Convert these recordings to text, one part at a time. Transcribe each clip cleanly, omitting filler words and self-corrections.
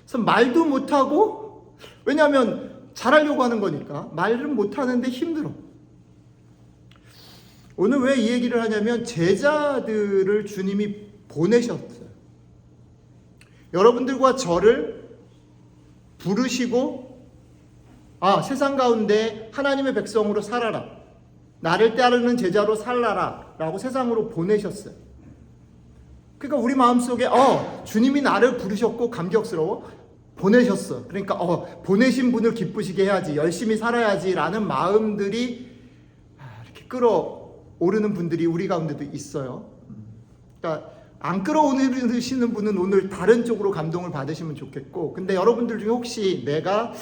그래서 말도 못하고, 왜냐하면 잘하려고 하는 거니까 말을 못하는데 힘들어. 오늘 왜 이 얘기를 하냐면 제자들을 주님이 보내셨어요. 여러분들과 저를 부르시고 세상 가운데 하나님의 백성으로 살아라, 나를 따르는 제자로 살아라 라고 세상으로 보내셨어요. 그러니까 우리 마음속에 주님이 나를 부르셨고 감격스러워 보내셨어. 그러니까 보내신 분을 기쁘시게 해야지, 열심히 살아야지 라는 마음들이 이렇게 끌어오르는 분들이 우리 가운데도 있어요. 그러니까 안 끌어오르시는 분은 오늘 다른 쪽으로 감동을 받으시면 좋겠고, 근데 여러분들 중에 혹시 내가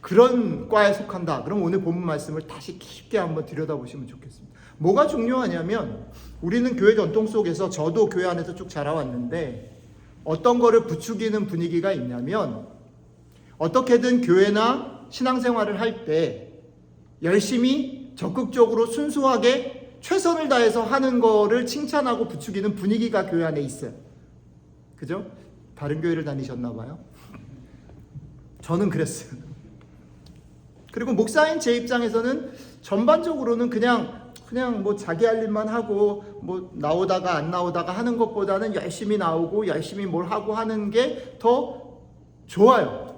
그런 과에 속한다, 그럼 오늘 본문 말씀을 다시 깊게 한번 들여다보시면 좋겠습니다. 뭐가 중요하냐면, 우리는 교회 전통 속에서, 저도 교회 안에서 쭉 자라왔는데 어떤 거를 부추기는 분위기가 있냐면, 어떻게든 교회나 신앙생활을 할 때 열심히 적극적으로 순수하게 최선을 다해서 하는 거를 칭찬하고 부추기는 분위기가 교회 안에 있어요. 그죠? 다른 교회를 다니셨나 봐요. 저는 그랬어요. 그리고 목사인 제 입장에서는 전반적으로는 그냥 뭐 자기 할 일만 하고, 뭐 나오다가 안 나오다가 하는 것보다는 열심히 나오고 열심히 뭘 하고 하는 게 더 좋아요.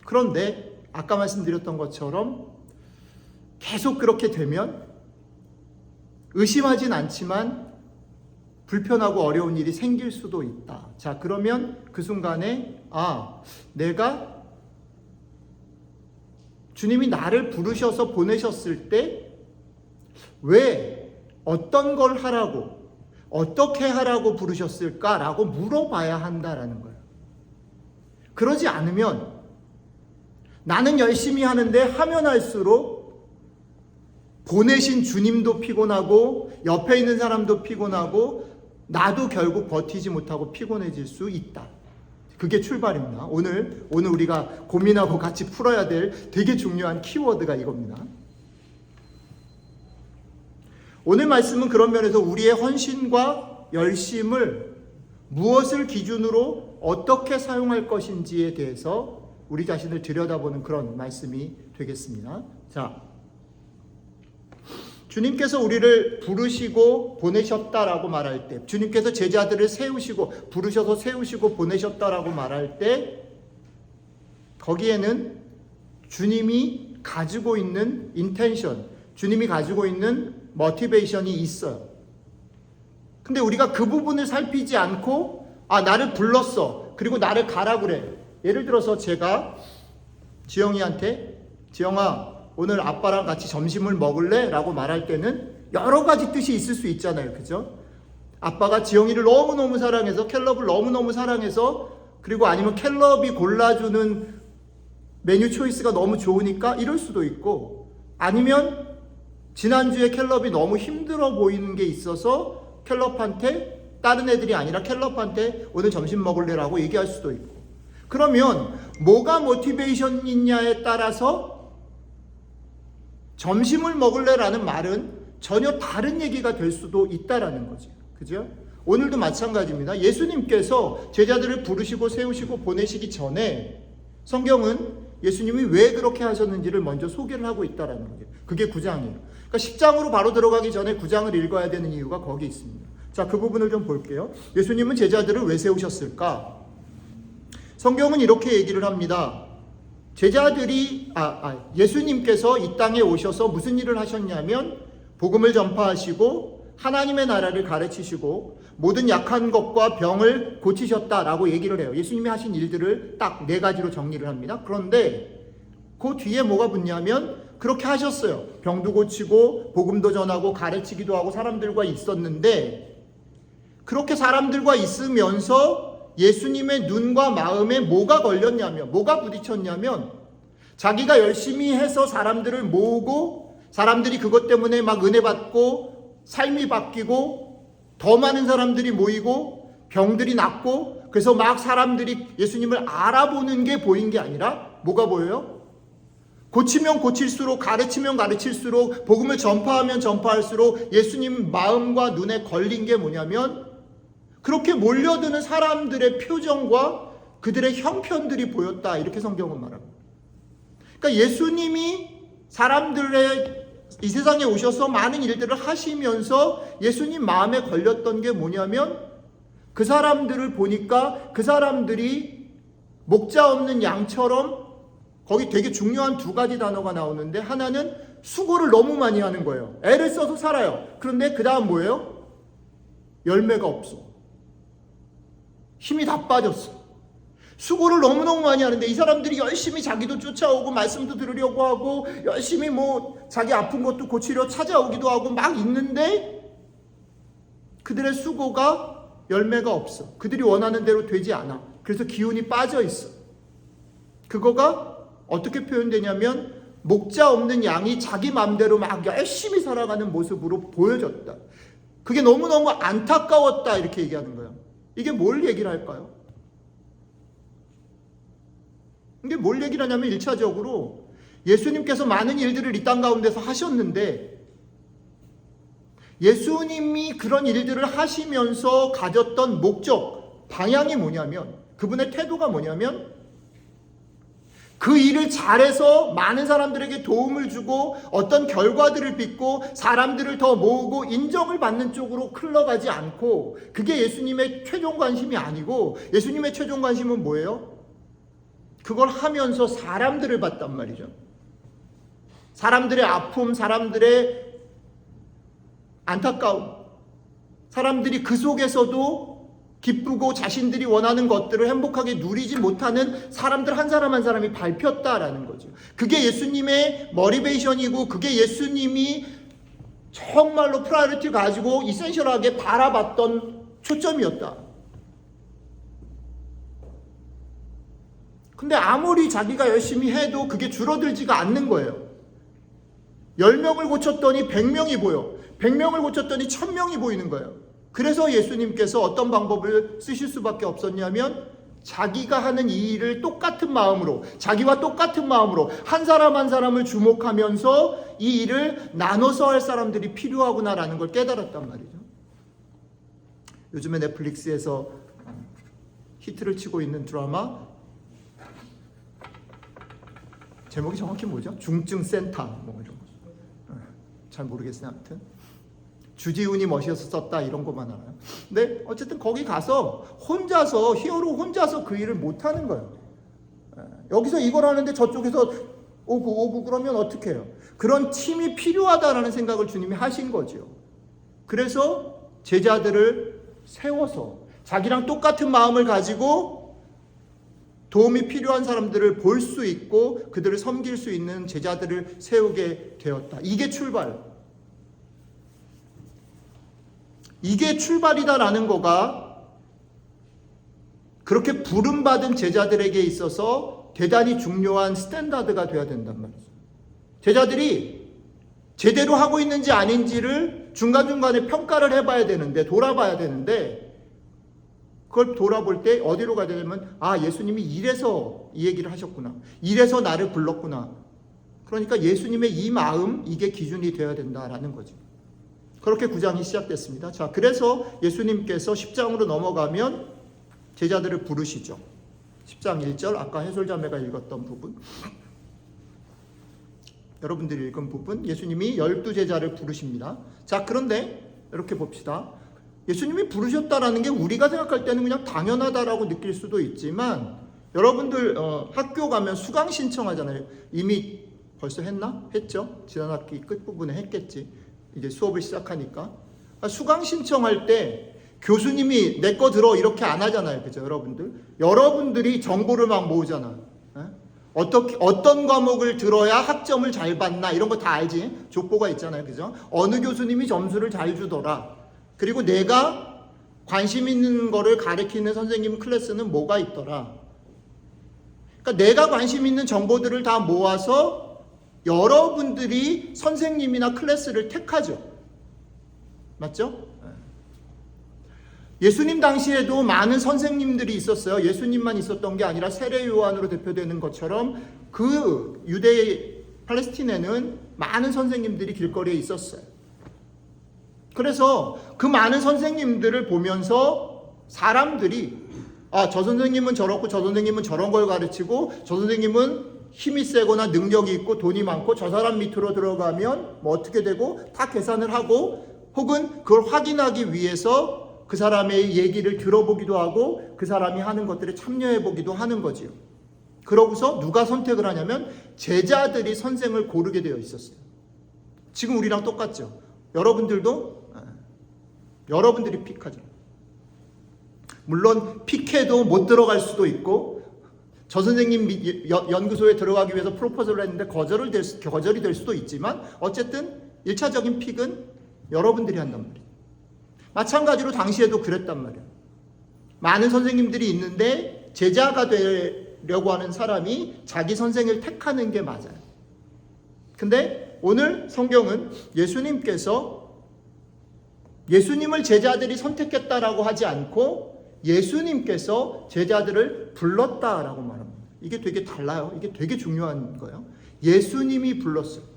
그런데 아까 말씀드렸던 것처럼 계속 그렇게 되면 의심하진 않지만 불편하고 어려운 일이 생길 수도 있다. 자, 그러면 그 순간에 내가 주님이 나를 부르셔서 보내셨을 때 왜, 어떤 걸 하라고, 어떻게 하라고 부르셨을까라고 물어봐야 한다라는 거예요. 그러지 않으면 나는 열심히 하는데 하면 할수록 보내신 주님도 피곤하고 옆에 있는 사람도 피곤하고 나도 결국 버티지 못하고 피곤해질 수 있다. 그게 출발입니다. 오늘 우리가 고민하고 같이 풀어야 될 되게 중요한 키워드가 이겁니다. 오늘 말씀은 그런 면에서 우리의 헌신과 열심을 무엇을 기준으로 어떻게 사용할 것인지에 대해서 우리 자신을 들여다보는 그런 말씀이 되겠습니다. 자, 주님께서 우리를 부르시고 보내셨다라고 말할 때, 주님께서 제자들을 세우시고 부르셔서 세우시고 보내셨다라고 말할 때, 거기에는 주님이 가지고 있는 인텐션, 주님이 가지고 있는 모티베이션이 있어요. 근데 우리가 그 부분을 살피지 않고 나를 불렀어, 그리고 나를 가라 그래. 예를 들어서 제가 지영이한테 지영아 오늘 아빠랑 같이 점심을 먹을래? 라고 말할 때는 여러 가지 뜻이 있을 수 있잖아요. 그죠? 아빠가 지영이를 너무너무 사랑해서, 캘럽을 너무너무 사랑해서, 그리고 아니면 캘럽이 골라주는 메뉴 초이스가 너무 좋으니까 이럴 수도 있고, 아니면 지난주에 캘럽이 너무 힘들어 보이는 게 있어서 캘럽한테, 다른 애들이 아니라 캘럽한테 오늘 점심 먹을래? 라고 얘기할 수도 있고. 그러면 뭐가 모티베이션이냐에 따라서 점심을 먹을래라는 말은 전혀 다른 얘기가 될 수도 있다라는 거죠. 그죠? 오늘도 마찬가지입니다. 예수님께서 제자들을 부르시고 세우시고 보내시기 전에 성경은 예수님이 왜 그렇게 하셨는지를 먼저 소개를 하고 있다라는 거죠. 그게 9장이에요. 그러니까 10장으로 바로 들어가기 전에 9장을 읽어야 되는 이유가 거기 있습니다. 자, 그 부분을 좀 볼게요. 예수님은 제자들을 왜 세우셨을까? 성경은 이렇게 얘기를 합니다. 제자들이 예수님께서 이 땅에 오셔서 무슨 일을 하셨냐면 복음을 전파하시고 하나님의 나라를 가르치시고 모든 약한 것과 병을 고치셨다라고 얘기를 해요. 예수님이 하신 일들을 딱 4가지로 정리를 합니다. 그런데 그 뒤에 뭐가 붙냐면 그렇게 하셨어요. 병도 고치고 복음도 전하고 가르치기도 하고 사람들과 있었는데, 그렇게 사람들과 있으면서 예수님의 눈과 마음에 뭐가 걸렸냐면, 뭐가 부딪혔냐면, 자기가 열심히 해서 사람들을 모으고 사람들이 그것 때문에 막 은혜 받고 삶이 바뀌고 더 많은 사람들이 모이고 병들이 낫고, 그래서 막 사람들이 예수님을 알아보는 게 보인 게 아니라 뭐가 보여요? 고치면 고칠수록, 가르치면 가르칠수록, 복음을 전파하면 전파할수록 예수님 마음과 눈에 걸린 게 뭐냐면, 그렇게 몰려드는 사람들의 표정과 그들의 형편들이 보였다. 이렇게 성경은 말합니다. 그러니까 예수님이 사람들의 이 세상에 오셔서 많은 일들을 하시면서 예수님 마음에 걸렸던 게 뭐냐면 그 사람들을 보니까 그 사람들이 목자 없는 양처럼 거기 되게 중요한 두 가지 단어가 나오는데 하나는 수고를 너무 많이 하는 거예요. 애를 써서 살아요. 그런데 그 다음 뭐예요? 열매가 없어. 힘이 다 빠졌어. 수고를 너무너무 많이 하는데 이 사람들이 열심히 자기도 쫓아오고 말씀도 들으려고 하고 열심히 뭐 자기 아픈 것도 고치려 찾아오기도 하고 막 있는데 그들의 수고가 열매가 없어. 그들이 원하는 대로 되지 않아. 그래서 기운이 빠져 있어. 그거가 어떻게 표현되냐면 목자 없는 양이 자기 마음대로 막 열심히 살아가는 모습으로 보여졌다. 그게 너무너무 안타까웠다 이렇게 얘기하는 거예요. 이게 뭘 얘기를 할까요? 이게 뭘 얘기를 하냐면 1차적으로 예수님께서 많은 일들을 이 땅 가운데서 하셨는데 예수님이 그런 일들을 하시면서 가졌던 목적, 방향이 뭐냐면 그분의 태도가 뭐냐면 그 일을 잘해서 많은 사람들에게 도움을 주고 어떤 결과들을 빚고 사람들을 더 모으고 인정을 받는 쪽으로 흘러가지 않고 그게 예수님의 최종 관심이 아니고 예수님의 최종 관심은 뭐예요? 그걸 하면서 사람들을 봤단 말이죠. 사람들의 아픔, 사람들의 안타까움, 사람들이 그 속에서도 기쁘고 자신들이 원하는 것들을 행복하게 누리지 못하는 사람들 한 사람 한 사람이 밟혔다라는 거죠. 그게 예수님의 머리베이션이고 그게 예수님이 정말로 프라이어리티 가지고 이센셜하게 바라봤던 초점이었다. 근데 아무리 자기가 열심히 해도 그게 줄어들지가 않는 거예요. 10명을 고쳤더니 100명이 보여. 100명을 고쳤더니 1000명이 보이는 거예요. 그래서 예수님께서 어떤 방법을 쓰실 수밖에 없었냐면 자기가 하는 이 일을 똑같은 마음으로, 자기와 똑같은 마음으로 한 사람 한 사람을 주목하면서 이 일을 나눠서 할 사람들이 필요하구나라는 걸 깨달았단 말이죠. 요즘에 넷플릭스에서 히트를 치고 있는 드라마 제목이 정확히 뭐죠? 중증센터 뭐 이런 거. 잘 모르겠어요. 아무튼 주지훈이 멋있어서 썼다 이런 것만 알아요. 근데 어쨌든 거기 가서 혼자서 히어로 혼자서 그 일을 못하는 거예요. 여기서 이걸 하는데 저쪽에서 오고 그러면 어떻게 해요? 그런 팀이 필요하다라는 생각을 주님이 하신 거죠. 그래서 제자들을 세워서 자기랑 똑같은 마음을 가지고 도움이 필요한 사람들을 볼 수 있고 그들을 섬길 수 있는 제자들을 세우게 되었다. 이게 출발. 이게 출발이다라는 거가 그렇게 부름받은 제자들에게 있어서 대단히 중요한 스탠다드가 돼야 된단 말이죠. 제자들이 제대로 하고 있는지 아닌지를 중간중간에 평가를 해봐야 되는데 돌아봐야 되는데 그걸 돌아볼 때 어디로 가야 되냐면 예수님이 이래서 이 얘기를 하셨구나. 이래서 나를 불렀구나. 그러니까 예수님의 이 마음 이게 기준이 되어야 된다라는 거죠. 그렇게 9장이 시작됐습니다. 자, 그래서 예수님께서 10장으로 넘어가면 제자들을 부르시죠. 10장 1절 아까 해솔자매가 읽었던 부분, 여러분들이 읽은 부분, 예수님이 12제자를 부르십니다. 자, 그런데 이렇게 봅시다. 예수님이 부르셨다라는 게 우리가 생각할 때는 그냥 당연하다라고 느낄 수도 있지만 여러분들 학교 가면 수강 신청하잖아요. 이미 벌써 했나? 했죠? 지난 학기 끝부분에 했겠지. 이제 수업을 시작하니까 수강 신청할 때 교수님이 내 거 들어 이렇게 안 하잖아요. 그죠? 여러분들이 정보를 막 모으잖아. 어떤 과목을 들어야 학점을 잘 받나 이런 거 다 알지. 족보가 있잖아요. 그죠? 어느 교수님이 점수를 잘 주더라. 그리고 내가 관심 있는 거를 가르치는 선생님 클래스는 뭐가 있더라. 그러니까 내가 관심 있는 정보들을 다 모아서 여러분들이 선생님이나 클래스를 택하죠. 맞죠? 예수님 당시에도 많은 선생님들이 있었어요. 예수님만 있었던 게 아니라 세례 요한으로 대표되는 것처럼 그 유대 팔레스틴에는 많은 선생님들이 길거리에 있었어요. 그래서 그 많은 선생님들을 보면서 사람들이 저 선생님은 저렇고 저 선생님은 저런 걸 가르치고 저 선생님은 힘이 세거나 능력이 있고 돈이 많고 저 사람 밑으로 들어가면 뭐 어떻게 되고 다 계산을 하고 혹은 그걸 확인하기 위해서 그 사람의 얘기를 들어보기도 하고 그 사람이 하는 것들에 참여해보기도 하는 거지요. 그러고서 누가 선택을 하냐면 제자들이 선생을 고르게 되어 있었어요. 지금 우리랑 똑같죠. 여러분들이 픽하죠. 물론 픽해도 못 들어갈 수도 있고 저 선생님 연구소에 들어가기 위해서 프로포즈를 했는데 거절이 될 수도 있지만 어쨌든 1차적인 픽은 여러분들이 한단 말이에요. 마찬가지로 당시에도 그랬단 말이에요. 많은 선생님들이 있는데 제자가 되려고 하는 사람이 자기 선생을 택하는 게 맞아요. 근데 오늘 성경은 예수님을 제자들이 선택했다라고 하지 않고 예수님께서 제자들을 불렀다라고 말합니다. 이게 되게 달라요. 이게 되게 중요한 거예요. 예수님이 불렀어요.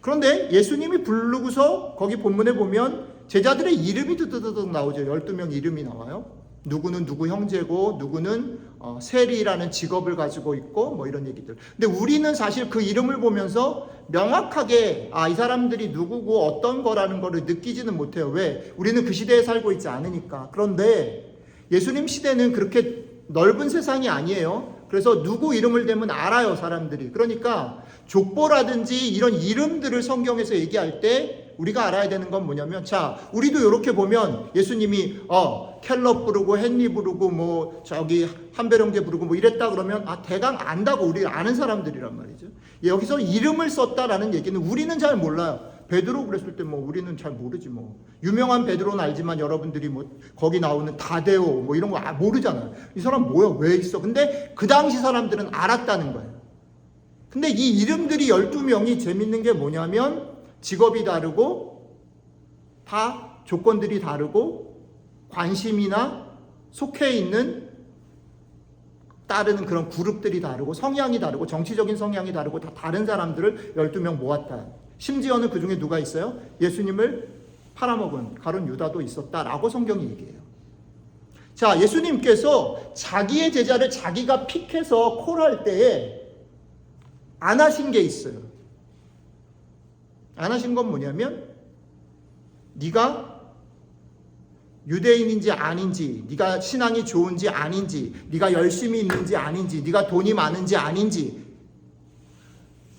그런데 예수님이 부르고서 거기 본문에 보면 제자들의 이름이 드드드득 나오죠. 12명 이름이 나와요. 누구는 누구 형제고 누구는 세리라는 직업을 가지고 있고 뭐 이런 얘기들. 근데 우리는 사실 그 이름을 보면서 명확하게 이 사람들이 누구고 어떤 거라는 거를 느끼지는 못해요. 왜? 우리는 그 시대에 살고 있지 않으니까. 그런데 예수님 시대는 그렇게 넓은 세상이 아니에요. 그래서 누구 이름을 대면 알아요, 사람들이. 그러니까 족보라든지 이런 이름들을 성경에서 얘기할 때 우리가 알아야 되는 건 뭐냐면, 자, 우리도 이렇게 보면 예수님이 켈럽 부르고 헨리 부르고 뭐 저기 한배령제 부르고 뭐 이랬다 그러면 대강 안다고 우리 아는 사람들이란 말이죠. 여기서 이름을 썼다라는 얘기는 우리는 잘 몰라요. 베드로 그랬을 때 뭐 우리는 잘 모르지 뭐. 유명한 베드로는 알지만 여러분들이 뭐 거기 나오는 다데오 뭐 이런 거 모르잖아요. 이 사람 뭐야? 왜 있어? 근데 그 당시 사람들은 알았다는 거예요. 근데 이 이름들이 12명이 재밌는 게 뭐냐면 직업이 다르고 다 조건들이 다르고 관심이나 속해 있는 따르는 그런 그룹들이 다르고 성향이 다르고 정치적인 성향이 다르고 다 다른 사람들을 12명 모았다. 심지어는 그 중에 누가 있어요? 예수님을 팔아먹은 가룟 유다도 있었다라고 성경이 얘기해요. 자, 예수님께서 자기의 제자를 자기가 픽해서 콜할 때에 안 하신 게 있어요. 안 하신 건 뭐냐면 네가 유대인인지 아닌지, 네가 신앙이 좋은지 아닌지, 네가 열심히 있는지 아닌지, 네가 돈이 많은지 아닌지,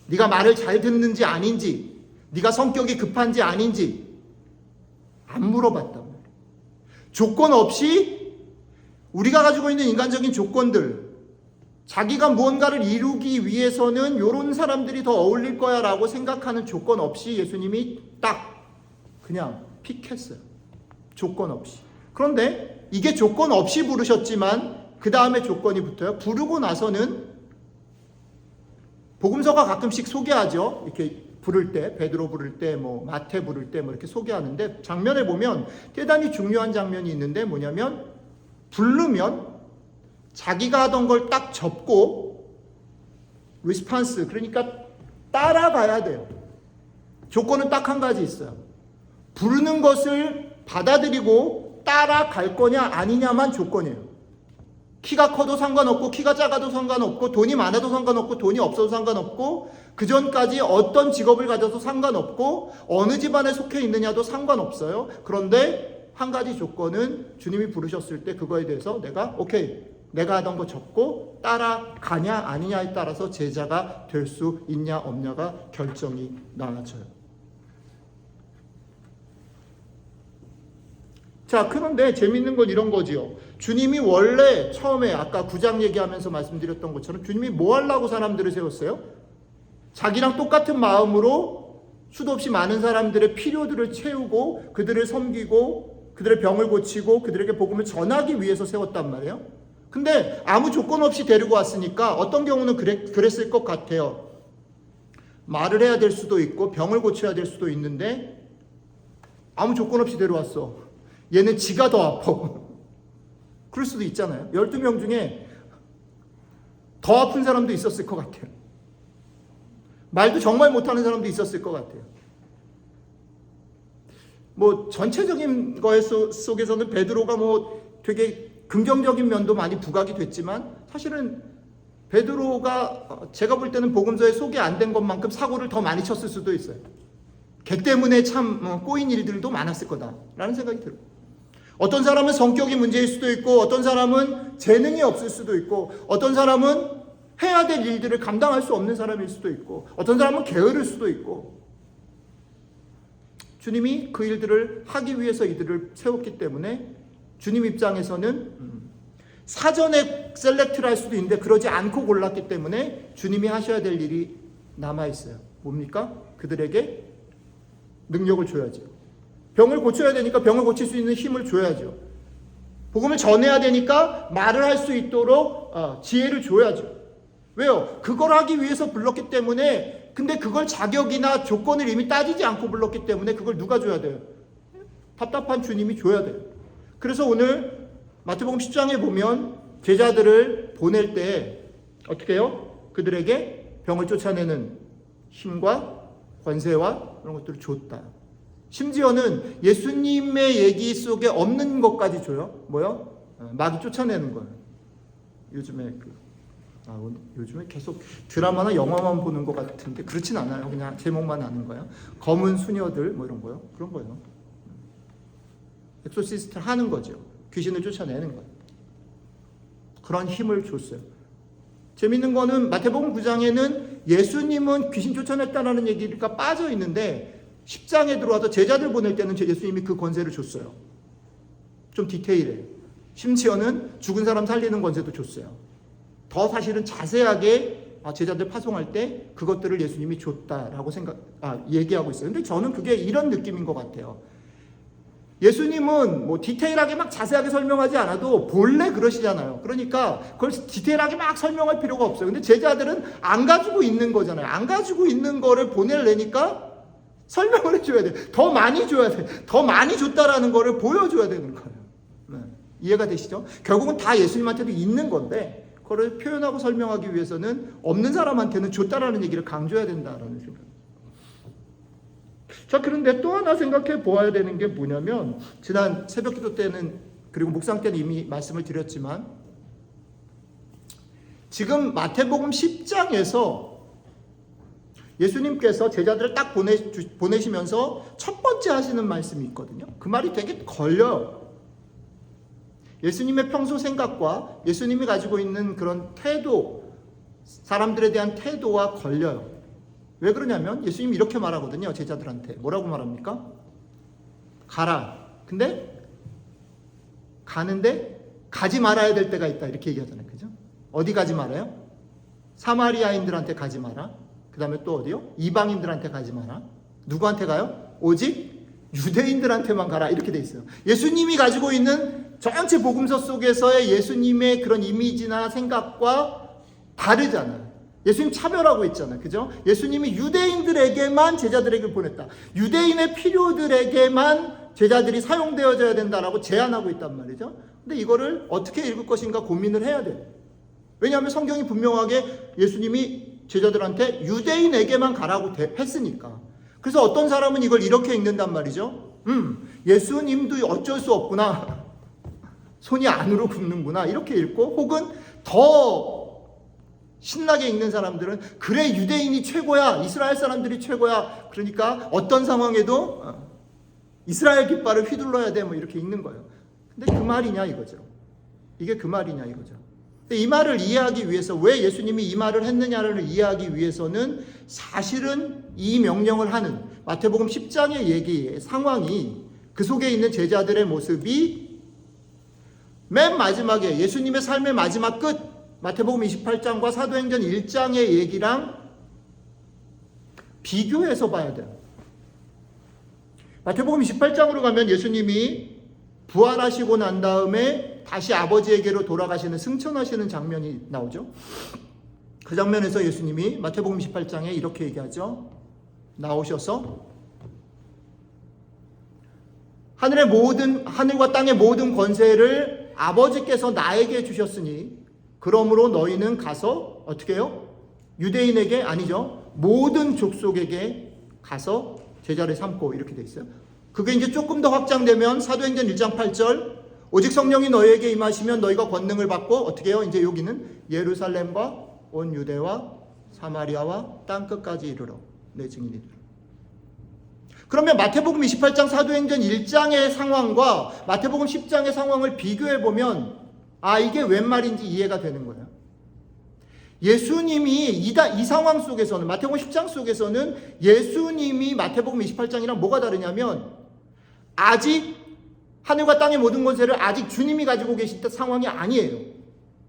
네가 말을 잘 듣는지 아닌지, 네가 성격이 급한지 아닌지 안 물어봤단 말이에요. 조건 없이 우리가 가지고 있는 인간적인 조건들, 자기가 무언가를 이루기 위해서는 이런 사람들이 더 어울릴 거야 라고 생각하는 조건 없이 예수님이 딱 그냥 픽했어요. 조건 없이. 그런데 이게 조건 없이 부르셨지만 그 다음에 조건이 붙어요. 부르고 나서는 복음서가 가끔씩 소개하죠. 이렇게 부를 때, 베드로 부를 때, 뭐 마태 부를 때 뭐 이렇게 소개하는데 장면에 보면 대단히 중요한 장면이 있는데 뭐냐면 부르면 자기가 하던 걸 딱 접고 리스판스, 그러니까 따라가야 돼요. 조건은 딱 한 가지 있어요. 부르는 것을 받아들이고 따라갈 거냐 아니냐만 조건이에요. 키가 커도 상관없고 키가 작아도 상관없고 돈이 많아도 상관없고 돈이 없어도 상관없고 그전까지 어떤 직업을 가져도 상관없고 어느 집안에 속해 있느냐도 상관없어요. 그런데 한 가지 조건은 주님이 부르셨을 때 그거에 대해서 내가 하던 거 접고 따라가냐 아니냐에 따라서 제자가 될 수 있냐 없냐가 결정이 나눠져요. 자, 그런데 재밌는 건 이런 거지요. 주님이 원래 처음에 아까 9장 얘기하면서 말씀드렸던 것처럼 주님이 뭐 하려고 사람들을 세웠어요? 자기랑 똑같은 마음으로 수도 없이 많은 사람들의 필요들을 채우고 그들을 섬기고 그들의 병을 고치고 그들에게 복음을 전하기 위해서 세웠단 말이에요. 근데 아무 조건 없이 데리고 왔으니까 어떤 경우는 그랬을 것 같아요. 말을 해야 될 수도 있고 병을 고쳐야 될 수도 있는데 아무 조건 없이 데려왔어. 얘는 지가 더 아파. 그럴 수도 있잖아요. 12명 중에 더 아픈 사람도 있었을 것 같아요. 말도 정말 못하는 사람도 있었을 것 같아요. 뭐 전체적인 거에 속에서는 베드로가 뭐 되게 긍정적인 면도 많이 부각이 됐지만 사실은 베드로가 제가 볼 때는 복음서에 소개 안 된 것만큼 사고를 더 많이 쳤을 수도 있어요. 걔 때문에 참 꼬인 일들도 많았을 거다라는 생각이 들어요. 어떤 사람은 성격이 문제일 수도 있고, 어떤 사람은 재능이 없을 수도 있고, 어떤 사람은 해야 될 일들을 감당할 수 없는 사람일 수도 있고, 어떤 사람은 게으를 수도 있고, 주님이 그 일들을 하기 위해서 이들을 세웠기 때문에 주님 입장에서는 사전에 셀렉트를 할 수도 있는데 그러지 않고 골랐기 때문에 주님이 하셔야 될 일이 남아있어요. 뭡니까? 그들에게 능력을 줘야죠. 병을 고쳐야 되니까 병을 고칠 수 있는 힘을 줘야죠. 복음을 전해야 되니까 말을 할 수 있도록 지혜를 줘야죠. 왜요? 그걸 하기 위해서 불렀기 때문에. 근데 그걸 자격이나 조건을 이미 따지지 않고 불렀기 때문에 그걸 누가 줘야 돼요? 답답한 주님이 줘야 돼요. 그래서 오늘 마태복음 10장에 보면 제자들을 보낼 때 어떻게 해요? 그들에게 병을 쫓아내는 힘과 권세와 그런 것들을 줬다. 심지어는 예수님의 얘기 속에 없는 것까지 줘요. 뭐요? 마귀 쫓아내는 거예요. 요즘에 계속 드라마나 영화만 보는 것 같은데 그렇진 않아요. 그냥 제목만 아는 거예요. 검은 수녀들 뭐 이런 거요. 그런 거예요. 엑소시스트를 하는 거죠. 귀신을 쫓아내는 거예요. 그런 힘을 줬어요. 재밌는 거는 마태복음 9장에는 예수님은 귀신 쫓아냈다는 얘기가 빠져 있는데 10장에 들어와서 제자들 보낼 때는 예수님이 그 권세를 줬어요. 좀 디테일해요. 심지어는 죽은 사람 살리는 권세도 줬어요. 더 사실은 자세하게 제자들 파송할 때 그것들을 예수님이 줬다라고 얘기하고 있어요. 근데 저는 그게 이런 느낌인 것 같아요. 예수님은 뭐 디테일하게 막 자세하게 설명하지 않아도 본래 그러시잖아요. 그러니까 그걸 디테일하게 막 설명할 필요가 없어요. 근데 제자들은 안 가지고 있는 거잖아요. 안 가지고 있는 거를 보내려니까 설명을 해줘야 돼. 더 많이 줘야 돼. 더 많이 줬다라는 거를 보여줘야 되는 거예요. 네. 이해가 되시죠? 결국은 다 예수님한테도 있는 건데 그걸 표현하고 설명하기 위해서는 없는 사람한테는 줬다라는 얘기를 강조해야 된다라는 생각. 자, 그런데 또 하나 생각해 보아야 되는 게 뭐냐면 지난 새벽기도 때는 그리고 묵상 때는 이미 말씀을 드렸지만 지금 마태복음 10장에서 예수님께서 제자들을 딱 보내시면서 첫 번째 하시는 말씀이 있거든요. 그 말이 되게 걸려요. 예수님의 평소 생각과 예수님이 가지고 있는 그런 태도, 사람들에 대한 태도와 걸려요. 왜 그러냐면 예수님이 이렇게 말하거든요. 제자들한테. 뭐라고 말합니까? 가라. 근데 가는데 가지 말아야 될 때가 있다. 이렇게 얘기하잖아요. 그죠? 어디 가지 말아요? 사마리아인들한테 가지 마라. 그 다음에 또 어디요? 이방인들한테 가지 마라. 누구한테 가요? 오직 유대인들한테만 가라. 이렇게 돼 있어요. 예수님이 가지고 있는 전체 복음서 속에서의 예수님의 그런 이미지나 생각과 다르잖아요. 예수님 차별하고 있잖아요. 그죠? 예수님이 유대인들에게만 제자들에게 보냈다. 유대인의 필요들에게만 제자들이 사용되어져야 된다라고 제안하고 있단 말이죠. 근데 이거를 어떻게 읽을 것인가 고민을 해야 돼요. 왜냐하면 성경이 분명하게 예수님이 제자들한테 유대인에게만 가라고 했으니까. 그래서 어떤 사람은 이걸 이렇게 읽는단 말이죠. 예수님도 어쩔 수 없구나. 손이 안으로 굽는구나. 이렇게 읽고 혹은 더 신나게 읽는 사람들은 그래 유대인이 최고야. 이스라엘 사람들이 최고야. 그러니까 어떤 상황에도 이스라엘 깃발을 휘둘러야 돼. 뭐 이렇게 읽는 거예요. 근데 그 말이냐 이거죠. 이게 그 말이냐 이거죠. 이 말을 이해하기 위해서 왜 예수님이 이 말을 했느냐를 이해하기 위해서는 사실은 이 명령을 하는 마태복음 10장의 얘기의 상황이 그 속에 있는 제자들의 모습이 맨 마지막에 예수님의 삶의 마지막 끝 마태복음 28장과 사도행전 1장의 얘기랑 비교해서 봐야 돼요. 마태복음 28장으로 가면 예수님이 부활하시고 난 다음에 다시 아버지에게로 돌아가시는 승천하시는 장면이 나오죠. 그 장면에서 예수님이 마태복음 28장에 이렇게 얘기하죠. 나오셔서 하늘과 땅의 모든 권세를 아버지께서 나에게 주셨으니 그러므로 너희는 가서 어떻게 해요? 유대인에게 아니죠. 모든 족속에게 가서 제자를 삼고 이렇게 돼 있어요. 그게 이제 조금 더 확장되면 사도행전 1장 8절 오직 성령이 너희에게 임하시면 너희가 권능을 받고 어떻게 해요? 이제 여기는 예루살렘과 온 유대와 사마리아와 땅끝까지 이르러 내 증인이 되라. 그러면 마태복음 28장 사도행전 1장의 상황과 마태복음 10장의 상황을 비교해 보면 이게 웬 말인지 이해가 되는 거예요. 예수님이 이 상황 속에서는 마태복음 10장 속에서는 예수님이 마태복음 28장이랑 뭐가 다르냐면 아직 하늘과 땅의 모든 권세를 아직 주님이 가지고 계신 상황이 아니에요.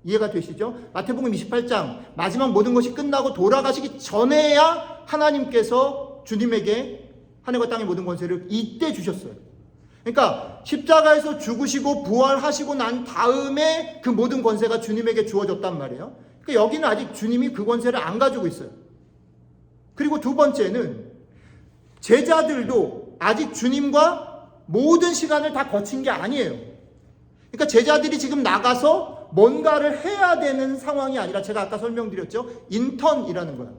이해가 되시죠? 마태복음 28장 마지막 모든 것이 끝나고 돌아가시기 전에야 하나님께서 주님에게 하늘과 땅의 모든 권세를 이때 주셨어요. 그러니까 십자가에서 죽으시고 부활하시고 난 다음에 그 모든 권세가 주님에게 주어졌단 말이에요. 그러니까 여기는 아직 주님이 그 권세를 안 가지고 있어요. 그리고 두 번째는 제자들도 아직 주님과 모든 시간을 다 거친 게 아니에요. 그러니까 제자들이 지금 나가서 뭔가를 해야 되는 상황이 아니라 제가 아까 설명드렸죠. 인턴이라는 거예요.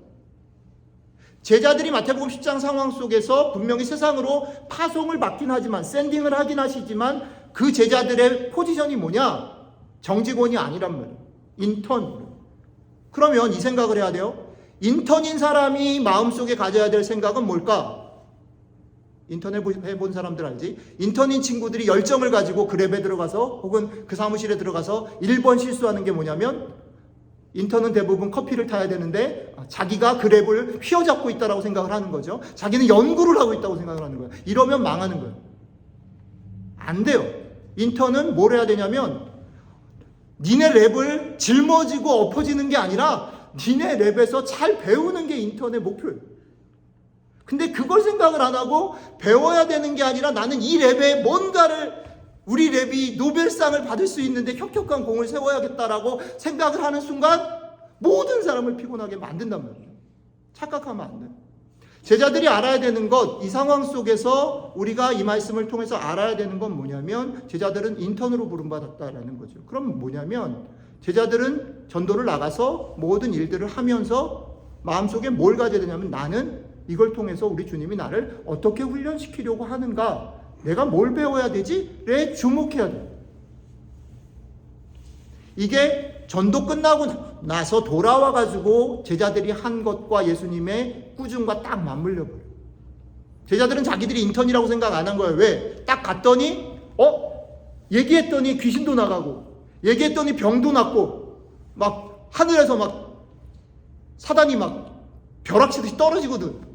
제자들이 마태복음 10장 상황 속에서 분명히 세상으로 파송을 받긴 하지만 샌딩을 하긴 하시지만 그 제자들의 포지션이 뭐냐? 정직원이 아니란 말이에요. 인턴. 그러면 이 생각을 해야 돼요. 인턴인 사람이 마음속에 가져야 될 생각은 뭘까? 인턴 해본 사람들 알지? 인턴인 친구들이 열정을 가지고 그 랩에 들어가서 혹은 그 사무실에 들어가서 1번 실수하는 게 뭐냐면 인턴은 대부분 커피를 타야 되는데 자기가 그 랩을 휘어잡고 있다고 생각을 하는 거죠. 자기는 연구를 하고 있다고 생각을 하는 거예요. 이러면 망하는 거예요. 안 돼요. 인턴은 뭘 해야 되냐면 니네 랩을 짊어지고 엎어지는 게 아니라 니네 랩에서 잘 배우는 게 인턴의 목표예요. 근데 그걸 생각을 안 하고 배워야 되는 게 아니라 나는 이 랩에 뭔가를 우리 랩이 노벨상을 받을 수 있는데 혁혁한 공을 세워야겠다라고 생각을 하는 순간 모든 사람을 피곤하게 만든단 말이에요. 착각하면 안 돼요. 제자들이 알아야 되는 것, 이 상황 속에서 우리가 이 말씀을 통해서 알아야 되는 건 뭐냐면 제자들은 인턴으로 부름받았다라는 거죠. 그럼 뭐냐면 제자들은 전도를 나가서 모든 일들을 하면서 마음속에 뭘 가져야 되냐면 나는 이걸 통해서 우리 주님이 나를 어떻게 훈련시키려고 하는가, 내가 뭘 배워야 되지?에 주목해야 돼요. 이게 전도 끝나고 나서 돌아와가지고 제자들이 한 것과 예수님의 꾸준과 딱 맞물려 버려요. 제자들은 자기들이 인턴이라고 생각 안 한 거예요. 왜? 딱 갔더니 얘기했더니 귀신도 나가고 얘기했더니 병도 낫고 막 하늘에서 막 사단이 막 벼락치듯이 떨어지거든.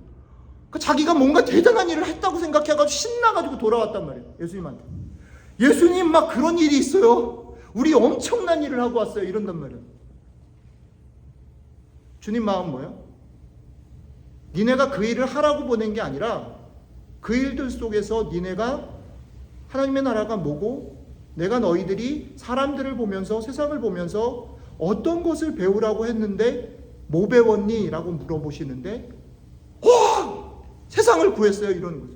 자기가 뭔가 대단한 일을 했다고 생각해가지고 신나가지고 돌아왔단 말이에요. 예수님한테. 예수님 막 그런 일이 있어요. 우리 엄청난 일을 하고 왔어요. 이런단 말이에요. 주님 마음 뭐예요? 니네가 그 일을 하라고 보낸 게 아니라 그 일들 속에서 니네가 하나님의 나라가 뭐고 내가 너희들이 사람들을 보면서 세상을 보면서 어떤 것을 배우라고 했는데 뭐 배웠니? 라고 물어보시는데 세상을 구했어요. 이런 거죠.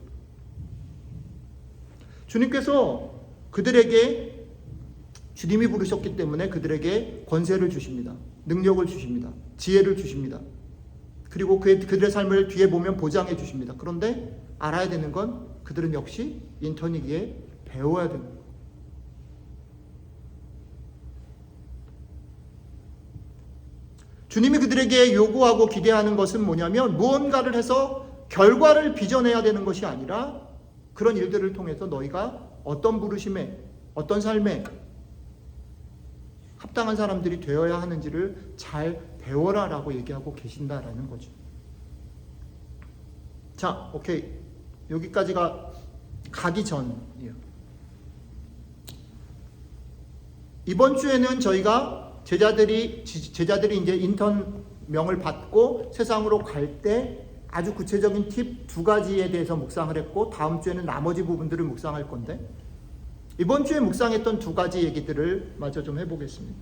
주님께서 그들에게 주님이 부르셨기 때문에 그들에게 권세를 주십니다. 능력을 주십니다. 지혜를 주십니다. 그리고 그들의 삶을 뒤에 보면 보장해 주십니다. 그런데 알아야 되는 건 그들은 역시 인턴이기에 배워야 됩니다. 주님이 그들에게 요구하고 기대하는 것은 뭐냐면 무언가를 해서 결과를 빚어내야 되는 것이 아니라 그런 일들을 통해서 너희가 어떤 부르심에 어떤 삶에 합당한 사람들이 되어야 하는지를 잘 배워라 라고 얘기하고 계신다라는 거죠. 자, 오케이. 여기까지가 가기 전이에요. 이번 주에는 저희가 제자들이 이제 인턴명을 받고 세상으로 갈 때 아주 구체적인 팁 2가지에 대해서 묵상을 했고 다음 주에는 나머지 부분들을 묵상할 건데 이번 주에 묵상했던 2가지 얘기들을 마저 좀 해보겠습니다.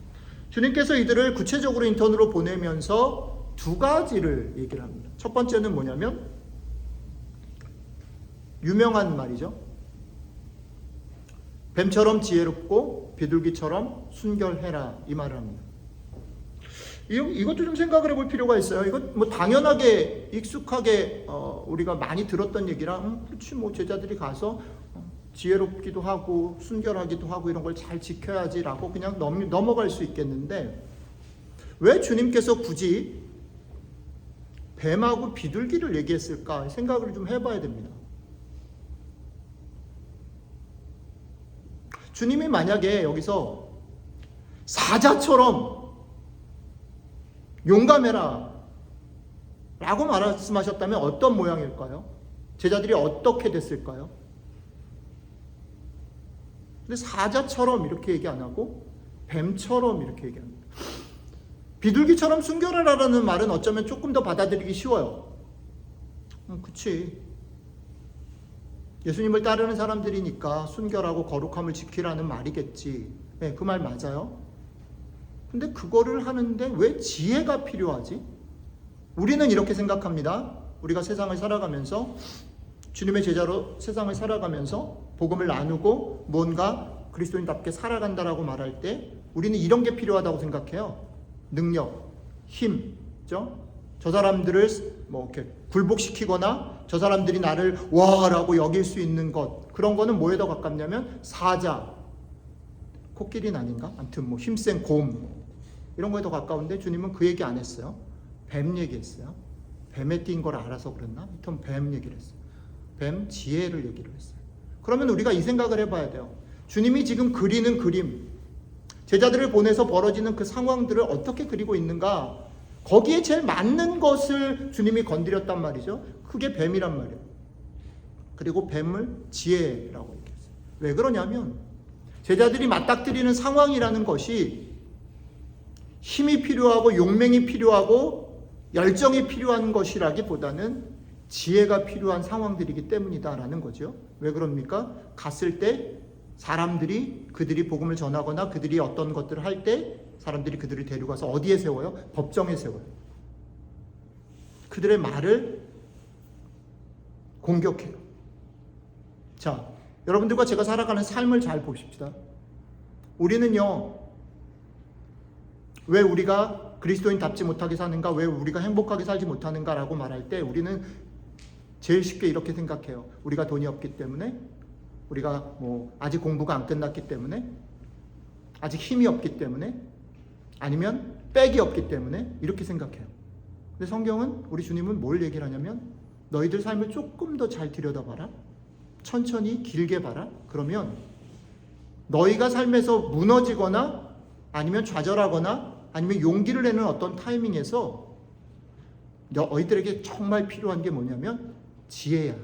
주님께서 이들을 구체적으로 인턴으로 보내면서 2가지를 얘기를 합니다. 첫 번째는 뭐냐면 유명한 말이죠. 뱀처럼 지혜롭고 비둘기처럼 순결해라 이 말을 합니다. 이것도 좀 생각을 해볼 필요가 있어요. 이건 뭐 당연하게 익숙하게 우리가 많이 들었던 얘기라 그렇지 뭐 제자들이 가서 지혜롭기도 하고 순결하기도 하고 이런 걸 잘 지켜야지라고 그냥 넘어갈 수 있겠는데 왜 주님께서 굳이 뱀하고 비둘기를 얘기했을까 생각을 좀 해봐야 됩니다. 주님이 만약에 여기서 사자처럼 용감해라 라고 말씀하셨다면 어떤 모양일까요? 제자들이 어떻게 됐을까요? 근데 사자처럼 이렇게 얘기 안 하고 뱀처럼 이렇게 얘기합니다. 비둘기처럼 순결하라는 말은 어쩌면 조금 더 받아들이기 쉬워요. 그치. 예수님을 따르는 사람들이니까 순결하고 거룩함을 지키라는 말이겠지. 네, 그 말 맞아요. 근데 그거를 하는데 왜 지혜가 필요하지? 우리는 이렇게 생각합니다. 우리가 세상을 살아가면서 주님의 제자로 세상을 살아가면서 복음을 나누고 뭔가 그리스도인답게 살아간다라고 말할 때 우리는 이런 게 필요하다고 생각해요. 능력, 힘, 저 사람들을 뭐 이렇게 굴복시키거나 저 사람들이 나를 와라고 여길 수 있는 것, 그런 거는 뭐에 더 가깝냐면 사자, 코끼리는 아닌가? 아무튼 뭐 힘센 곰 이런 거에 더 가까운데 주님은 그 얘기 안 했어요. 뱀 얘기했어요. 뱀에 띈 걸 알아서 그랬나? 하여튼 뱀 얘기를 했어요. 뱀 지혜를 얘기를 했어요. 그러면 우리가 이 생각을 해봐야 돼요. 주님이 지금 그리는 그림, 제자들을 보내서 벌어지는 그 상황들을 어떻게 그리고 있는가? 거기에 제일 맞는 것을 주님이 건드렸단 말이죠. 그게 뱀이란 말이에요. 그리고 뱀을 지혜라고 얘기했어요. 왜 그러냐면 제자들이 맞닥뜨리는 상황이라는 것이 힘이 필요하고 용맹이 필요하고 열정이 필요한 것이라기보다는 지혜가 필요한 상황들이기 때문이다라는 거죠. 왜 그럽니까? 갔을 때 사람들이 그들이 복음을 전하거나 그들이 어떤 것들을 할 때 사람들이 그들을 데려가서 어디에 세워요? 법정에 세워요. 그들의 말을 공격해요. 자, 여러분들과 제가 살아가는 삶을 잘 보십시다. 우리는요, 왜 우리가 그리스도인답지 못하게 사는가, 왜 우리가 행복하게 살지 못하는가라고 말할 때 우리는 제일 쉽게 이렇게 생각해요. 우리가 돈이 없기 때문에, 우리가 뭐 아직 공부가 안 끝났기 때문에, 아직 힘이 없기 때문에, 아니면 백이 없기 때문에 이렇게 생각해요. 근데 성경은, 우리 주님은 뭘 얘기를 하냐면 너희들 삶을 조금 더 잘 들여다봐라. 천천히 길게 봐라. 그러면 너희가 삶에서 무너지거나 아니면 좌절하거나 아니면 용기를 내는 어떤 타이밍에서 너희들에게 정말 필요한 게 뭐냐면 지혜야.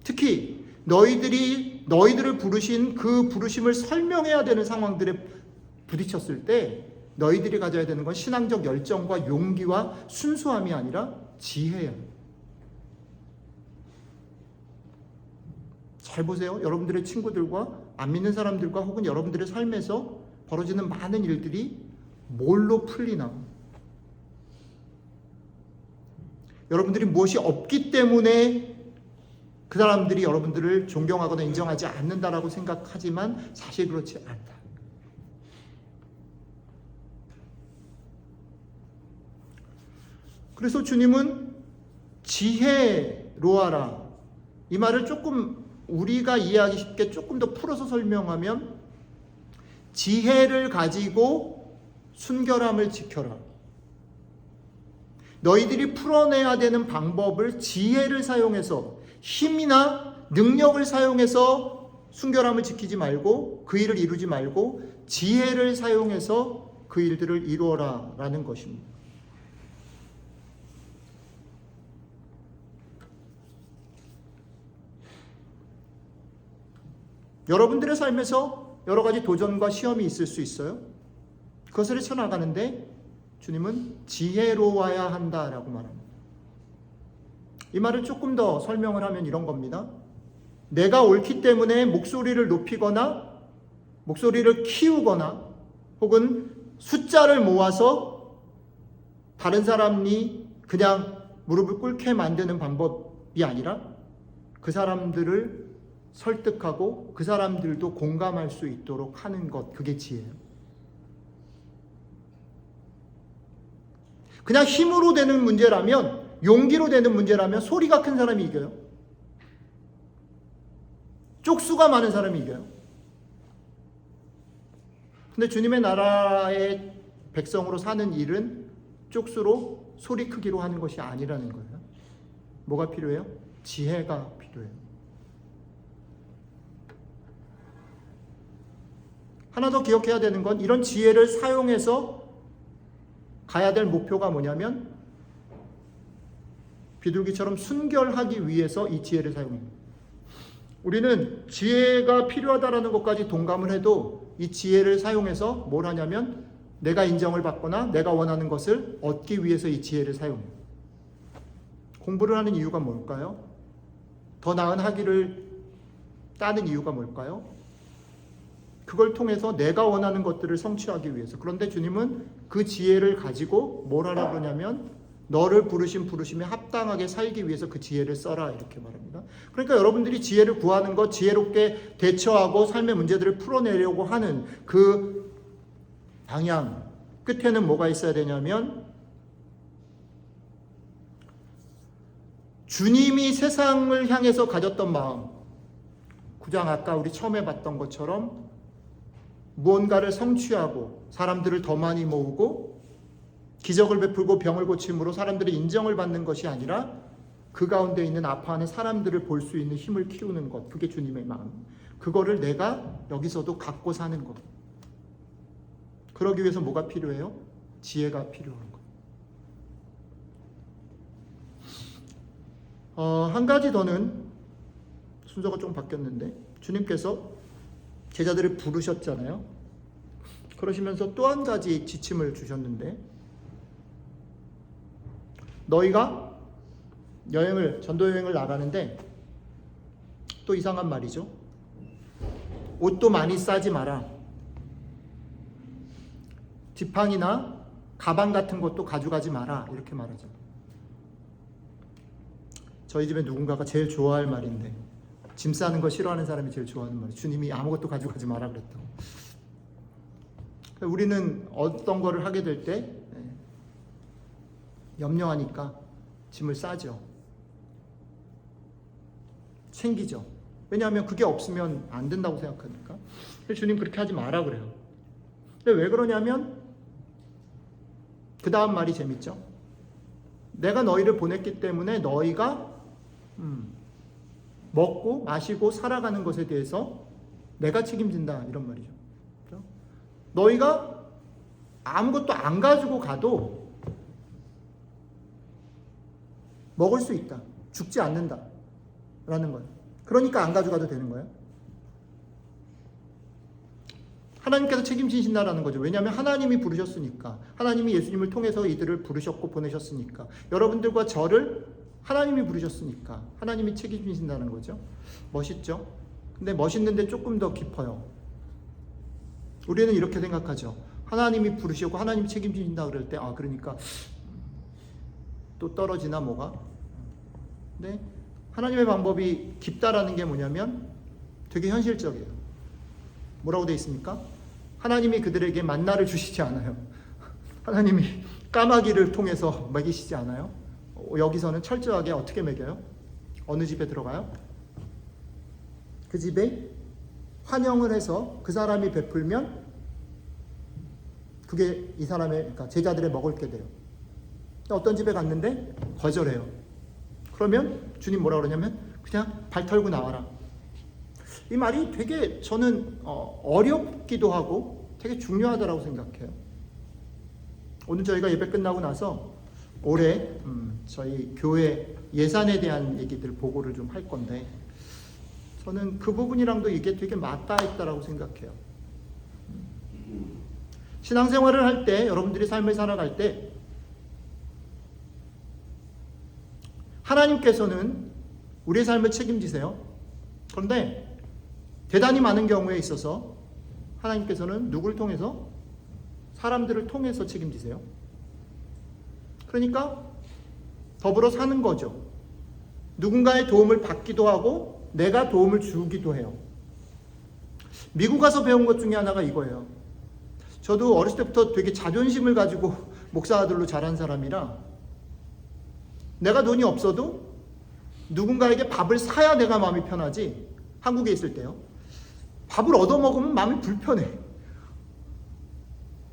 특히 너희들을 부르신 그 부르심을 설명해야 되는 상황들에 부딪혔을 때 너희들이 가져야 되는 건 신앙적 열정과 용기와 순수함이 아니라 지혜야. 잘 보세요. 여러분들의 친구들과 안 믿는 사람들과 혹은 여러분들의 삶에서 벌어지는 많은 일들이 뭘로 풀리나? 여러분들이 무엇이 없기 때문에 그 사람들이 여러분들을 존경하거나 인정하지 않는다라고 생각하지만 사실 그렇지 않다. 그래서 주님은 지혜로 하라. 이 말을 조금 우리가 이해하기 쉽게 조금 더 풀어서 설명하면 지혜를 가지고 순결함을 지켜라. 너희들이 풀어내야 되는 방법을 지혜를 사용해서, 힘이나 능력을 사용해서 순결함을 지키지 말고 그 일을 이루지 말고 지혜를 사용해서 그 일들을 이루어라 라는 것입니다. 여러분들의 삶에서 여러 가지 도전과 시험이 있을 수 있어요. 그것을 헤쳐나가는데 주님은 지혜로워야 한다라고 말합니다. 이 말을 조금 더 설명을 하면 이런 겁니다. 내가 옳기 때문에 목소리를 높이거나 목소리를 키우거나 혹은 숫자를 모아서 다른 사람이 그냥 무릎을 꿇게 만드는 방법이 아니라 그 사람들을 설득하고 그 사람들도 공감할 수 있도록 하는 것, 그게 지혜예요. 그냥 힘으로 되는 문제라면, 용기로 되는 문제라면 소리가 큰 사람이 이겨요. 쪽수가 많은 사람이 이겨요. 근데 주님의 나라의 백성으로 사는 일은 쪽수로 소리 크기로 하는 것이 아니라는 거예요. 뭐가 필요해요? 지혜가 필요해요. 하나 더 기억해야 되는 건 이런 지혜를 사용해서 가야 될 목표가 뭐냐면 비둘기처럼 순결하기 위해서 이 지혜를 사용해요. 우리는 지혜가 필요하다라는 것까지 동감을 해도 이 지혜를 사용해서 뭘 하냐면 내가 인정을 받거나 내가 원하는 것을 얻기 위해서 이 지혜를 사용해요. 공부를 하는 이유가 뭘까요? 더 나은 학위를 따는 이유가 뭘까요? 그걸 통해서 내가 원하는 것들을 성취하기 위해서. 그런데 주님은 그 지혜를 가지고 뭘 하라고 그러냐면 너를 부르신 부르심에 합당하게 살기 위해서 그 지혜를 써라 이렇게 말합니다. 그러니까 여러분들이 지혜를 구하는 것, 지혜롭게 대처하고 삶의 문제들을 풀어내려고 하는 그 방향 끝에는 뭐가 있어야 되냐면 주님이 세상을 향해서 가졌던 마음, 9장 아까 우리 처음에 봤던 것처럼 무언가를 성취하고 사람들을 더 많이 모으고 기적을 베풀고 병을 고침으로 사람들의 인정을 받는 것이 아니라 그 가운데 있는 아파하는 사람들을 볼 수 있는 힘을 키우는 것, 그게 주님의 마음. 그거를 내가 여기서도 갖고 사는 것. 그러기 위해서 뭐가 필요해요? 지혜가 필요한 것. 한 가지 더는 순서가 좀 바뀌었는데 주님께서 제자들을 부르셨잖아요. 그러시면서 또 한 가지 지침을 주셨는데 너희가 전도 여행을 나가는데 또 이상한 말이죠. 옷도 많이 싸지 마라. 지팡이나 가방 같은 것도 가져가지 마라. 이렇게 말하죠. 저희 집에 누군가가 제일 좋아할 말인데 짐 싸는 거 싫어하는 사람이 제일 좋아하는 말이에요. 주님이 아무것도 가져가지 마라 그랬다고. 우리는 어떤 거를 하게 될 때 염려하니까 짐을 싸죠. 챙기죠. 왜냐하면 그게 없으면 안 된다고 생각하니까. 주님 그렇게 하지 마라 그래요. 근데 왜 그러냐면 그 다음 말이 재밌죠. 내가 너희를 보냈기 때문에 너희가 먹고 마시고 살아가는 것에 대해서 내가 책임진다 이런 말이죠. 그렇죠? 너희가 아무것도 안 가지고 가도 먹을 수 있다. 죽지 않는다 라는 거예요. 그러니까 안 가져가도 되는 거예요. 하나님께서 책임지신다라는 거죠. 왜냐하면 하나님이 부르셨으니까. 하나님이 예수님을 통해서 이들을 부르셨고 보내셨으니까. 여러분들과 저를 하나님이 부르셨으니까. 하나님이 책임지신다는 거죠. 멋있죠? 근데 멋있는데 조금 더 깊어요. 우리는 이렇게 생각하죠. 하나님이 부르시고 하나님이 책임지신다 그럴 때 그러니까 또 떨어지나 뭐가? 근데 하나님의 방법이 깊다라는 게 뭐냐면 되게 현실적이에요. 뭐라고 돼 있습니까? 하나님이 그들에게 만나를 주시지 않아요. 하나님이 까마귀를 통해서 먹이시지 않아요. 여기서는 철저하게 어떻게 먹여요? 어느 집에 들어가요? 그 집에 환영을 해서 그 사람이 베풀면 그게 이 사람의, 그러니까 제자들의 먹을 게 돼요. 어떤 집에 갔는데 거절해요. 그러면 주님 뭐라 그러냐면 그냥 발 털고 나와라. 이 말이 되게 저는 어렵기도 하고 되게 중요하다고 생각해요. 오늘 저희가 예배 끝나고 나서 올해 저희 교회 예산에 대한 얘기들 보고를 좀 할 건데 저는 그 부분이랑도 이게 되게 맞닿아있다고 생각해요. 신앙생활을 할 때 여러분들이 삶을 살아갈 때 하나님께서는 우리의 삶을 책임지세요. 그런데 대단히 많은 경우에 있어서 하나님께서는 누구를 통해서? 사람들을 통해서 책임지세요. 그러니까 더불어 사는 거죠. 누군가의 도움을 받기도 하고 내가 도움을 주기도 해요. 미국 가서 배운 것 중에 하나가 이거예요. 저도 어렸을 때부터 되게 자존심을 가지고 목사 아들로 자란 사람이라 내가 돈이 없어도 누군가에게 밥을 사야 내가 마음이 편하지. 한국에 있을 때요. 밥을 얻어먹으면 마음이 불편해.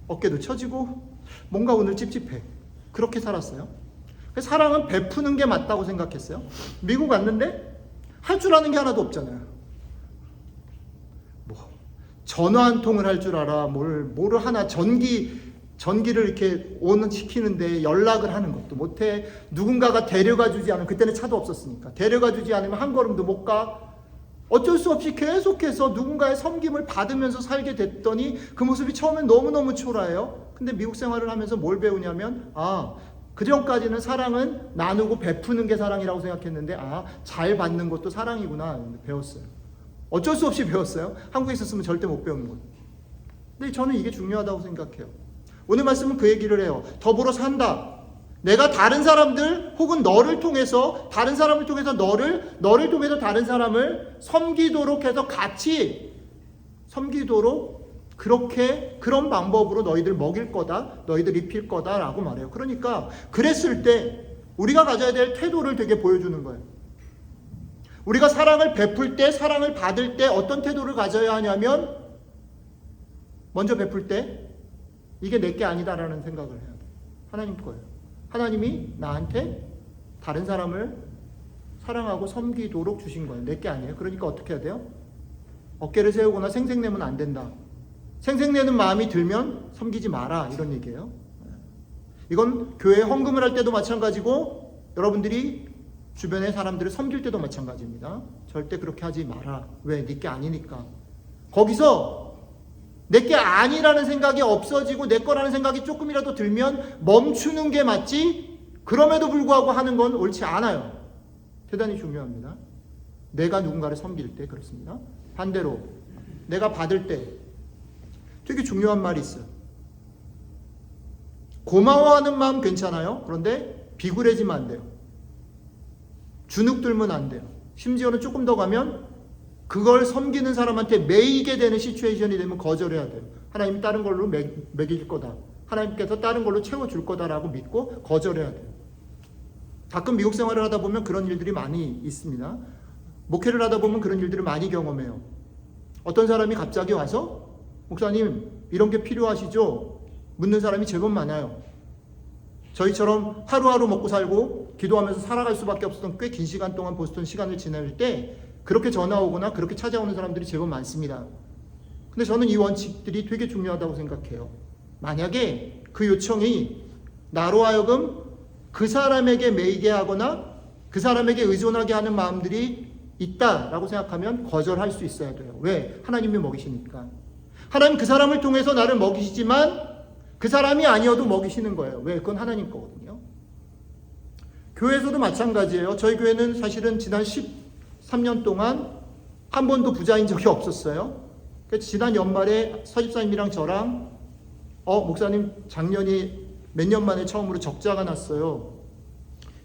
어깨도 처지고 뭔가 오늘 찝찝해. 그렇게 살았어요. 사랑은 베푸는 게 맞다고 생각했어요. 미국 왔는데 할 줄 아는 게 하나도 없잖아요. 뭐 전화 한 통을 할 줄 알아. 뭐를 하나 전기를 이렇게 온 시키는데 연락을 하는 것도 못해. 누군가가 데려가 주지 않으면, 그때는 차도 없었으니까 데려가 주지 않으면 한 걸음도 못 가. 어쩔 수 없이 계속해서 누군가의 섬김을 받으면서 살게 됐더니 그 모습이 처음엔 너무너무 초라해요. 근데 미국 생활을 하면서 뭘 배우냐면 그전까지는 사랑은 나누고 베푸는 게 사랑이라고 생각했는데 잘 받는 것도 사랑이구나 배웠어요. 어쩔 수 없이 배웠어요. 한국에 있었으면 절대 못 배우는 것. 근데 저는 이게 중요하다고 생각해요. 오늘 말씀은 그 얘기를 해요. 더불어 산다. 내가 다른 사람들 혹은 너를 통해서, 다른 사람을 통해서 너를 통해서 다른 사람을 섬기도록 해서 같이 섬기도록, 그런 방법으로 너희들 먹일 거다, 너희들 입힐 거다라고 말해요. 그러니까 그랬을 때 우리가 가져야 될 태도를 되게 보여주는 거예요. 우리가 사랑을 베풀 때, 사랑을 받을 때 어떤 태도를 가져야 하냐면, 먼저 베풀 때 이게 내게 아니다라는 생각을 해야 돼요. 하나님 거예요. 하나님이 나한테 다른 사람을 사랑하고 섬기도록 주신 거예요. 내게 아니에요. 그러니까 어떻게 해야 돼요? 어깨를 세우거나 생색내면 안 된다. 생색내는 마음이 들면 섬기지 마라, 이런 얘기예요. 이건 교회 헌금을 할 때도 마찬가지고 여러분들이 주변의 사람들을 섬길 때도 마찬가지입니다. 절대 그렇게 하지 마라. 왜? 내게 아니니까. 거기서 내게 아니라는 생각이 없어지고 내 거라는 생각이 조금이라도 들면 멈추는 게 맞지, 그럼에도 불구하고 하는 건 옳지 않아요. 대단히 중요합니다. 내가 누군가를 섬길 때 그렇습니다. 반대로 내가 받을 때 되게 중요한 말이 있어요. 고마워하는 마음 괜찮아요. 그런데 비굴해지면 안 돼요. 주눅 들면 안 돼요. 심지어는 조금 더 가면 그걸 섬기는 사람한테 매이게 되는 시츄에이션이 되면 거절해야 돼요. 하나님이 다른 걸로 먹일 거다, 하나님께서 다른 걸로 채워줄 거다라고 믿고 거절해야 돼요. 가끔 미국 생활을 하다 보면 그런 일들이 많이 있습니다. 목회를 하다 보면 그런 일들을 많이 경험해요. 어떤 사람이 갑자기 와서 목사님 이런 게 필요하시죠? 묻는 사람이 제법 많아요. 저희처럼 하루하루 먹고 살고 기도하면서 살아갈 수밖에 없었던 꽤 긴 시간 동안 보스턴 시간을 지낼 때 그렇게 전화 오거나 그렇게 찾아오는 사람들이 제법 많습니다. 근데 저는 이 원칙들이 되게 중요하다고 생각해요. 만약에 그 요청이 나로 하여금 그 사람에게 매이게 하거나 그 사람에게 의존하게 하는 마음들이 있다라고 생각하면 거절할 수 있어야 돼요. 왜? 하나님이 먹이시니까. 하나님 그 사람을 통해서 나를 먹이시지만 그 사람이 아니어도 먹이시는 거예요. 왜? 그건 하나님 거거든요. 교회에서도 마찬가지예요. 저희 교회는 사실은 지난 13년 동안 한 번도 부자인 적이 없었어요. 그래서 지난 연말에 서집사님이랑 저랑 목사님 작년이 몇 년 만에 처음으로 적자가 났어요.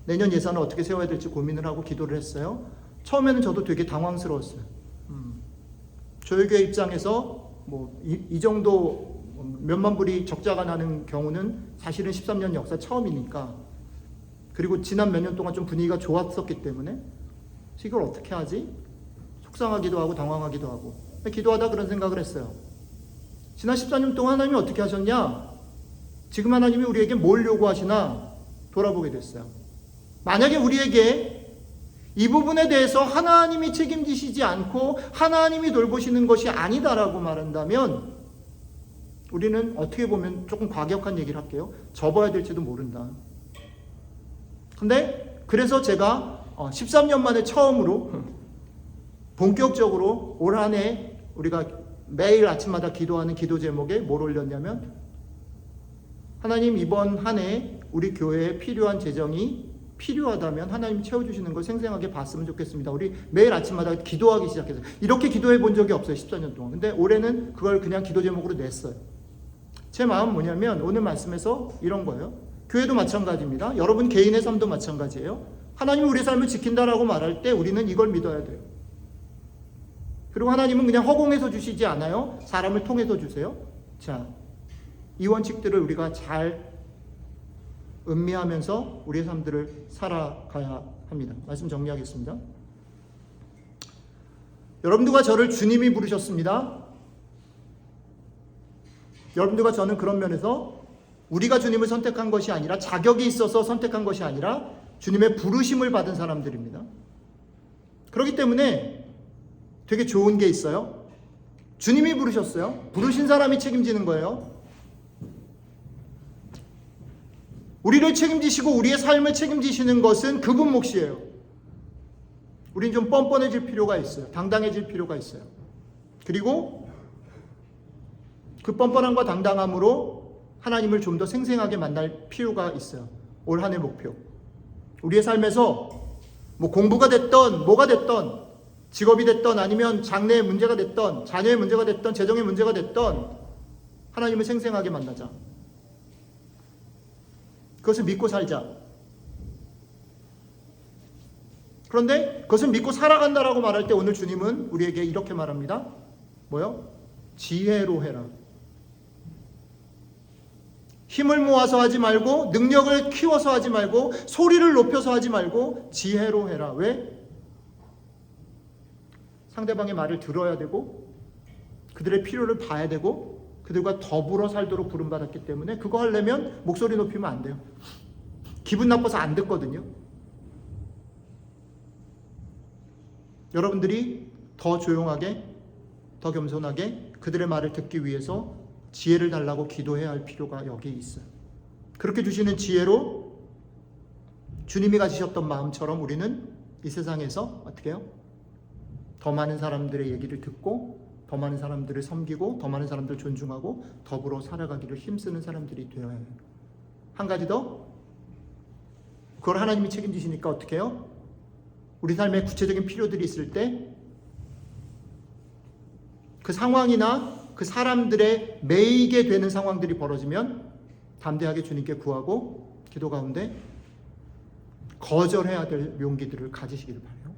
내년 예산을 어떻게 세워야 될지 고민을 하고 기도를 했어요. 처음에는 저도 되게 당황스러웠어요. 저희 교회 입장에서 이 정도 몇만 불이 적자가 나는 경우는 사실은 13년 역사 처음이니까, 그리고 지난 몇 년 동안 좀 분위기가 좋았었기 때문에 이걸 어떻게 하지? 속상하기도 하고 당황하기도 하고 기도하다 그런 생각을 했어요. 지난 14년 동안 하나님이 어떻게 하셨냐? 지금 하나님이 우리에게 뭘 요구하시나 돌아보게 됐어요. 만약에 우리에게 이 부분에 대해서 하나님이 책임지시지 않고 하나님이 돌보시는 것이 아니다라고 말한다면 우리는 어떻게 보면 조금 과격한 얘기를 할게요. 접어야 될지도 모른다. 근데 그래서 제가 13년 만에 처음으로 본격적으로 올 한 해 우리가 매일 아침마다 기도하는 기도 제목에 뭘 올렸냐면, 하나님 이번 한 해 우리 교회에 필요한 재정이 필요하다면 하나님 채워주시는 걸 생생하게 봤으면 좋겠습니다. 우리 매일 아침마다 기도하기 시작했어요. 이렇게 기도해 본 적이 없어요. 14년 동안. 근데 올해는 그걸 그냥 기도 제목으로 냈어요. 제 마음은 뭐냐면 오늘 말씀에서 이런 거예요. 교회도 마찬가지입니다. 여러분 개인의 삶도 마찬가지예요. 하나님이 우리 삶을 지킨다라고 말할 때 우리는 이걸 믿어야 돼요. 그리고 하나님은 그냥 허공에서 주시지 않아요. 사람을 통해서 주세요. 자, 이 원칙들을 우리가 잘 음미하면서 우리의 삶들을 살아가야 합니다. 말씀 정리하겠습니다. 여러분들과 저를 주님이 부르셨습니다. 여러분들과 저는 그런 면에서 우리가 주님을 선택한 것이 아니라, 자격이 있어서 선택한 것이 아니라 주님의 부르심을 받은 사람들입니다. 그렇기 때문에 되게 좋은 게 있어요. 주님이 부르셨어요. 부르신 사람이 책임지는 거예요. 우리를 책임지시고 우리의 삶을 책임지시는 것은 그분 몫이에요. 우린 좀 뻔뻔해질 필요가 있어요. 당당해질 필요가 있어요. 그리고 그 뻔뻔함과 당당함으로 하나님을 좀 더 생생하게 만날 필요가 있어요. 올 한 해 목표. 우리의 삶에서 뭐 공부가 됐던 뭐가 됐던, 직업이 됐던, 아니면 장래의 문제가 됐던, 자녀의 문제가 됐던, 재정의 문제가 됐던, 하나님을 생생하게 만나자. 그것을 믿고 살자. 그런데 그것을 믿고 살아간다라고 말할 때 오늘 주님은 우리에게 이렇게 말합니다. 뭐요? 지혜로 해라. 힘을 모아서 하지 말고, 능력을 키워서 하지 말고, 소리를 높여서 하지 말고 지혜로 해라. 왜? 상대방의 말을 들어야 되고, 그들의 필요를 봐야 되고, 그들과 더불어 살도록 부름받았기 때문에 그거 하려면 목소리 높이면 안 돼요. 기분 나빠서 안 듣거든요. 여러분들이 더 조용하게, 더 겸손하게 그들의 말을 듣기 위해서 지혜를 달라고 기도해야 할 필요가 여기 있어요. 그렇게 주시는 지혜로 주님이 가지셨던 마음처럼 우리는 이 세상에서 어떻게 해요? 더 많은 사람들의 얘기를 듣고, 더 많은 사람들을 섬기고, 더 많은 사람들을 존중하고 더불어 살아가기를 힘쓰는 사람들이 되어야 해요. 한 가지 더, 그걸 하나님이 책임지시니까 어떻게 해요? 우리 삶에 구체적인 필요들이 있을 때 그 상황이나 그 사람들의 매이게 되는 상황들이 벌어지면 담대하게 주님께 구하고 기도 가운데 거절해야 될 용기들을 가지시기를 바라요.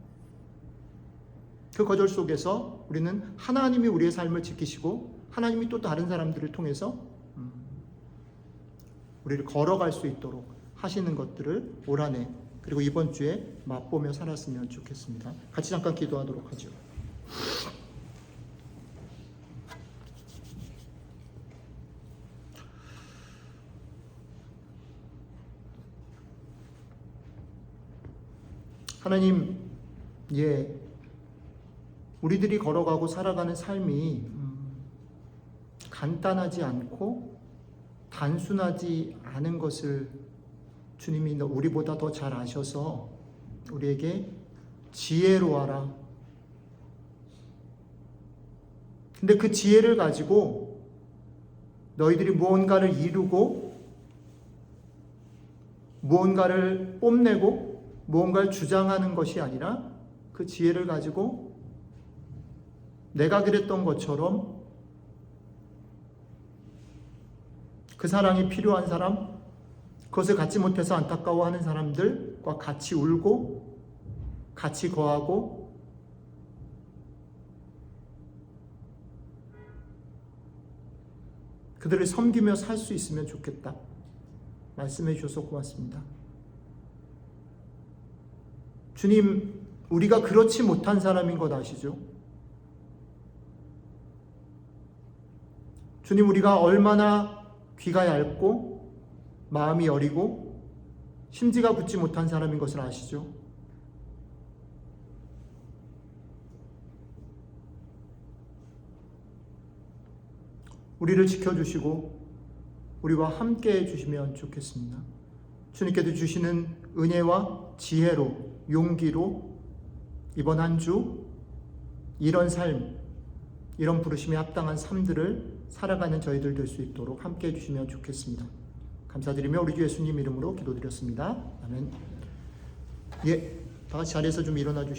그 거절 속에서 우리는 하나님이 우리의 삶을 지키시고 하나님이 또 다른 사람들을 통해서 우리를 걸어갈 수 있도록 하시는 것들을 올 한 해, 그리고 이번 주에 맛보며 살았으면 좋겠습니다. 같이 잠깐 기도하도록 하죠. 하나님, 우리들이 걸어가고 살아가는 삶이 간단하지 않고 단순하지 않은 것을 주님이 우리보다 더 잘 아셔서 우리에게 지혜로 하라. 근데 그 지혜를 가지고 너희들이 무언가를 이루고, 무언가를 뽐내고, 무언가를 주장하는 것이 아니라 그 지혜를 가지고 내가 그랬던 것처럼 그 사랑이 필요한 사람, 그것을 갖지 못해서 안타까워하는 사람들과 같이 울고 같이 거하고 그들을 섬기며 살 수 있으면 좋겠다. 말씀해 주셔서 고맙습니다. 주님, 우리가 그렇지 못한 사람인 것 아시죠? 주님, 우리가 얼마나 귀가 얇고 마음이 여리고 심지가 굳지 못한 사람인 것을 아시죠? 우리를 지켜주시고 우리와 함께 해주시면 좋겠습니다. 주님께서 주시는 은혜와 지혜로, 용기로 이번 한 주 이런 삶, 이런 부르심에 합당한 삶들을 살아가는 저희들 될 수 있도록 함께 해주시면 좋겠습니다. 감사드리며 우리 주 예수님 이름으로 기도드렸습니다. 아멘. 다 같이 자리에서 좀 일어나 주시죠.